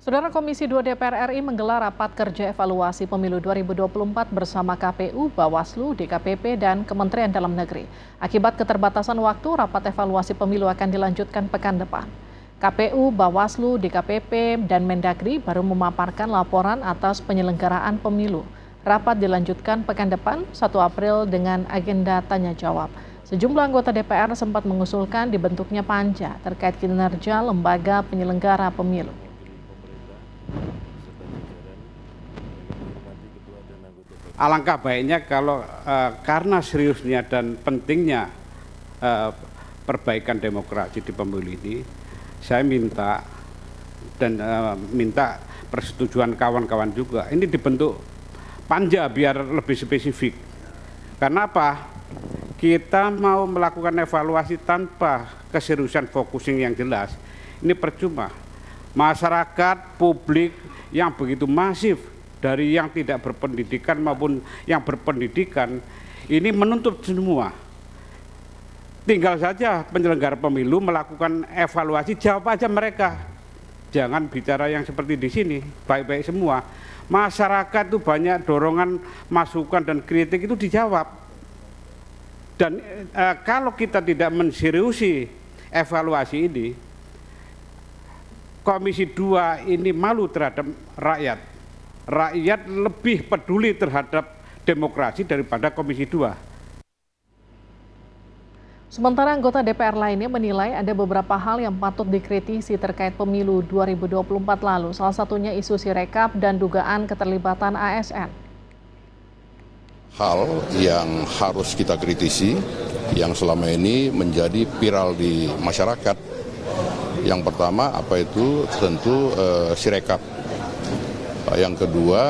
Saudara Komisi 2 DPR RI menggelar rapat kerja evaluasi pemilu 2024 bersama KPU, Bawaslu, DKPP, dan Kementerian Dalam Negeri. Akibat keterbatasan waktu, rapat evaluasi pemilu akan dilanjutkan pekan depan. KPU, Bawaslu, DKPP, dan Mendagri baru memaparkan laporan atas penyelenggaraan pemilu. Rapat dilanjutkan pekan depan, 1 April, dengan agenda tanya-jawab. Sejumlah anggota DPR sempat mengusulkan dibentuknya panja terkait kinerja lembaga penyelenggara pemilu. Alangkah baiknya kalau karena seriusnya dan pentingnya perbaikan demokrasi di pemilu ini, saya minta persetujuan kawan-kawan juga. Ini dibentuk panja biar lebih spesifik. Karena apa? Kita mau melakukan evaluasi tanpa keseriusan focusing yang jelas, ini percuma. Masyarakat, publik yang begitu masif, dari yang tidak berpendidikan maupun yang berpendidikan, ini menuntut semua. Tinggal saja penyelenggara pemilu melakukan evaluasi, jawab aja mereka. Jangan bicara yang seperti di sini, baik-baik semua. Masyarakat itu banyak dorongan, masukan dan kritik itu dijawab. Dan kalau kita tidak menseriusi evaluasi ini, Komisi 2 ini malu terhadap rakyat. Rakyat lebih peduli terhadap demokrasi daripada Komisi 2. Sementara anggota DPR lainnya menilai ada beberapa hal yang patut dikritisi terkait pemilu 2024 lalu, salah satunya isu Sirekap dan dugaan keterlibatan ASN. Hal yang harus kita kritisi, yang selama ini menjadi viral di masyarakat. Yang pertama apa itu tentu Sirekap. Yang kedua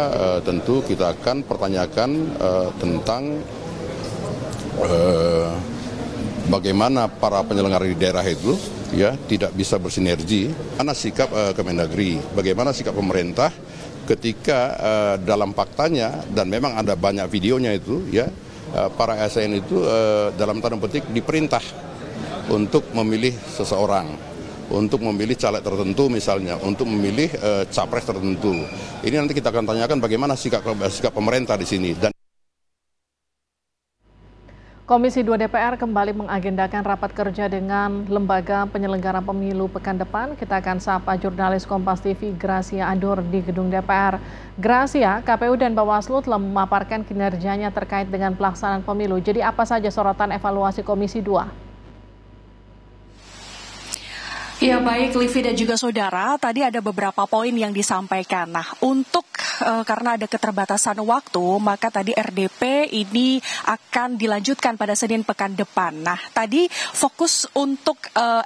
tentu kita akan pertanyakan tentang bagaimana para penyelenggara di daerah itu ya tidak bisa bersinergi. Mana sikap Kemendagri, bagaimana sikap pemerintah ketika dalam faktanya dan memang ada banyak videonya itu ya para ASN itu dalam tanda petik diperintah untuk memilih seseorang, untuk memilih caleg tertentu misalnya, untuk memilih capres tertentu. Ini nanti kita akan tanyakan bagaimana sikap pemerintah di sini. Komisi 2 DPR kembali mengagendakan rapat kerja dengan lembaga penyelenggara pemilu pekan depan. Kita akan sapa jurnalis Kompas TV Gracia Adur di gedung DPR. Gracia, KPU dan Bawaslu telah memaparkan kinerjanya terkait dengan pelaksanaan pemilu. Jadi apa saja sorotan evaluasi Komisi 2? Ya baik Livi dan juga saudara, tadi ada beberapa poin yang disampaikan. Nah untuk karena ada keterbatasan waktu, maka tadi RDP ini akan dilanjutkan pada Senin pekan depan. Nah tadi fokus untuk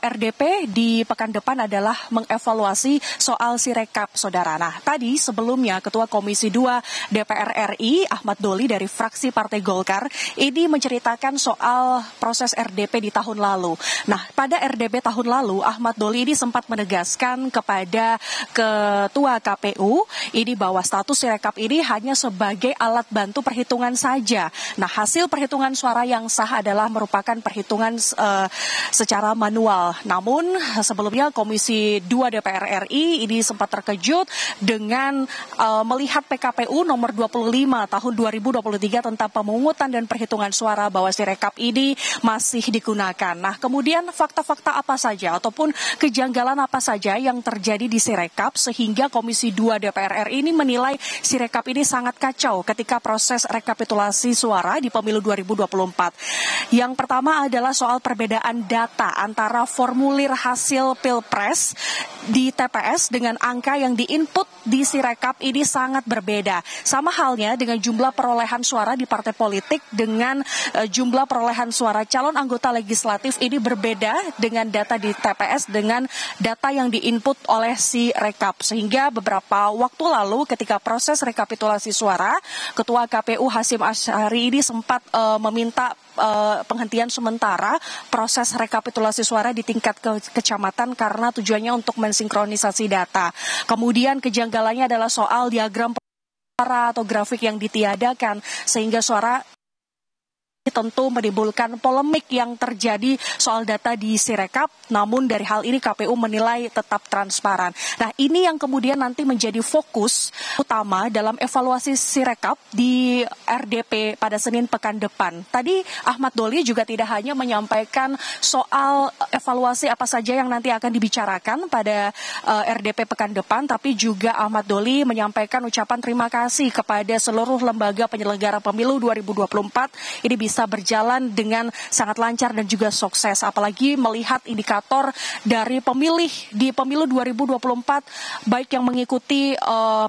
RDP di pekan depan adalah mengevaluasi soal Sirekap, saudara. Nah tadi sebelumnya Ketua Komisi 2 DPR RI Ahmad Doli dari fraksi Partai Golkar ini menceritakan soal proses RDP di tahun lalu. Nah pada RDP tahun lalu Ahmad Doli ini sempat menegaskan kepada Ketua KPU ini bahwa status Sirekap ini hanya sebagai alat bantu perhitungan saja. Nah, hasil perhitungan suara yang sah adalah merupakan perhitungan secara manual. Namun sebelumnya Komisi 2 DPR RI ini sempat terkejut dengan melihat PKPU nomor 25 tahun 2023 tentang pemungutan dan perhitungan suara bahwa Sirekap ini masih digunakan. Nah, kemudian fakta-fakta apa saja ataupun kejanggalan apa saja yang terjadi di Sirekap sehingga Komisi 2 DPR RI ini menilai Sirekap ini sangat kacau ketika proses rekapitulasi suara di pemilu 2024. Yang pertama adalah soal perbedaan data antara formulir hasil Pilpres di TPS dengan angka yang diinput di Sirekap ini sangat berbeda. Sama halnya dengan jumlah perolehan suara di partai politik dengan jumlah perolehan suara calon anggota legislatif ini berbeda dengan data di TPS dengan data yang diinput oleh si Rekap. Sehingga beberapa waktu lalu ketika proses rekapitulasi suara, Ketua KPU Hasyim Asyari ini sempat meminta penghentian sementara proses rekapitulasi suara di tingkat kecamatan karena tujuannya untuk mensinkronisasi data. Kemudian kejanggalannya adalah soal diagram suara atau grafik yang ditiadakan sehingga suara tentu menimbulkan polemik yang terjadi soal data di Sirekap, namun dari hal ini KPU menilai tetap transparan. Nah, ini yang kemudian nanti menjadi fokus utama dalam evaluasi Sirekap di RDP pada Senin pekan depan. Tadi Ahmad Doli juga tidak hanya menyampaikan soal evaluasi apa saja yang nanti akan dibicarakan pada RDP pekan depan, tapi juga Ahmad Doli menyampaikan ucapan terima kasih kepada seluruh lembaga penyelenggara pemilu 2024. Ini bisa berjalan dengan sangat lancar dan juga sukses, apalagi melihat indikator dari pemilih di pemilu 2024 baik yang mengikuti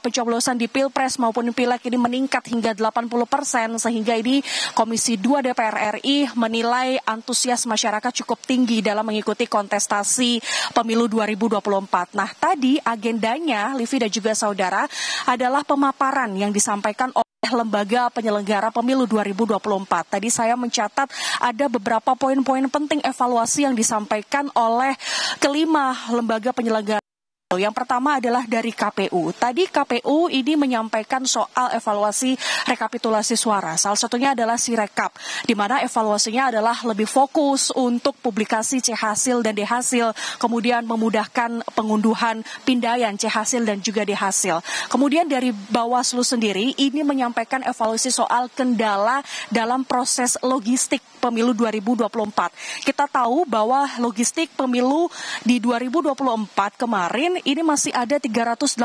pencoblosan di Pilpres maupun Pileg ini meningkat hingga 80%, sehingga ini Komisi 2 DPR RI menilai antusias masyarakat cukup tinggi dalam mengikuti kontestasi pemilu 2024. Nah, tadi agendanya Livi dan juga saudara adalah pemaparan yang disampaikan oleh lembaga penyelenggara pemilu 2024. Tadi saya mencatat ada beberapa poin-poin penting evaluasi yang disampaikan oleh kelima lembaga penyelenggara. Yang pertama adalah dari KPU. Tadi KPU ini menyampaikan soal evaluasi rekapitulasi suara. Salah satunya adalah Sirekap, di mana evaluasinya adalah lebih fokus untuk publikasi C-hasil dan D-hasil, kemudian memudahkan pengunduhan pindaian C-hasil dan juga D-hasil. Kemudian dari Bawaslu sendiri ini menyampaikan evaluasi soal kendala dalam proses logistik pemilu 2024. Kita tahu bahwa logistik pemilu di 2024 kemarin ini masih ada 387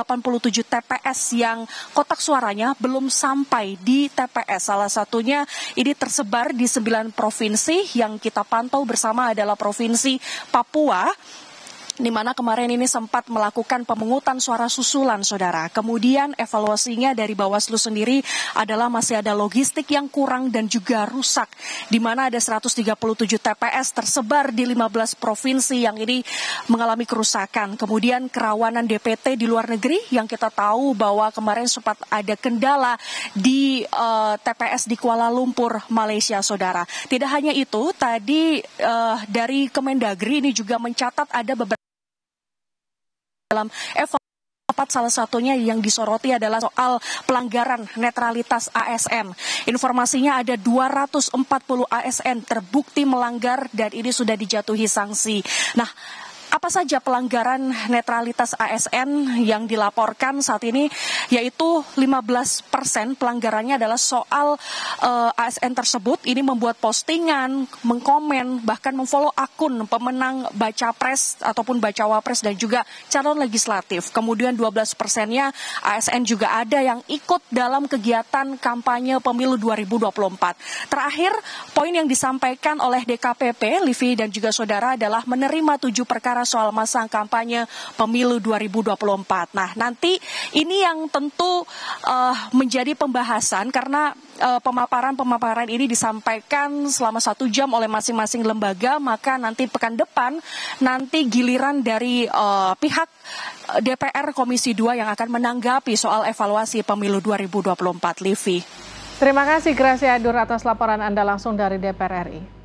TPS yang kotak suaranya belum sampai di TPS. Salah satunya ini tersebar di 9 provinsi, yang kita pantau bersama adalah Provinsi Papua, di mana kemarin ini sempat melakukan pemungutan suara susulan, saudara. Kemudian evaluasinya dari Bawaslu sendiri adalah masih ada logistik yang kurang dan juga rusak, di mana ada 137 TPS tersebar di 15 provinsi yang ini mengalami kerusakan. Kemudian kerawanan DPT di luar negeri, yang kita tahu bahwa kemarin sempat ada kendala di TPS di Kuala Lumpur, Malaysia, saudara. Tidak hanya itu, tadi dari Kemendagri ini juga mencatat ada beberapa dalam evaluasi, salah satunya yang disoroti adalah soal pelanggaran netralitas ASN. Informasinya ada 240 ASN terbukti melanggar dan ini sudah dijatuhi sanksi. Nah, apa saja pelanggaran netralitas ASN yang dilaporkan saat ini, yaitu 15% pelanggarannya adalah soal ASN tersebut ini membuat postingan, mengkomen, bahkan memfollow akun pemenang baca pres ataupun bacawa pres dan juga calon legislatif. Kemudian 12%-nya ASN juga ada yang ikut dalam kegiatan kampanye pemilu 2024. Terakhir, poin yang disampaikan oleh DKPP, Livi dan juga saudara, adalah menerima 7 perkara soal masa kampanye pemilu 2024. Nah, nanti ini yang tentu menjadi pembahasan karena pemaparan ini disampaikan selama 1 jam oleh masing-masing lembaga, maka nanti pekan depan nanti giliran dari pihak DPR Komisi 2 yang akan menanggapi soal evaluasi pemilu 2024, Livi. Terima kasih Gracia Adur atas laporan Anda langsung dari DPR RI.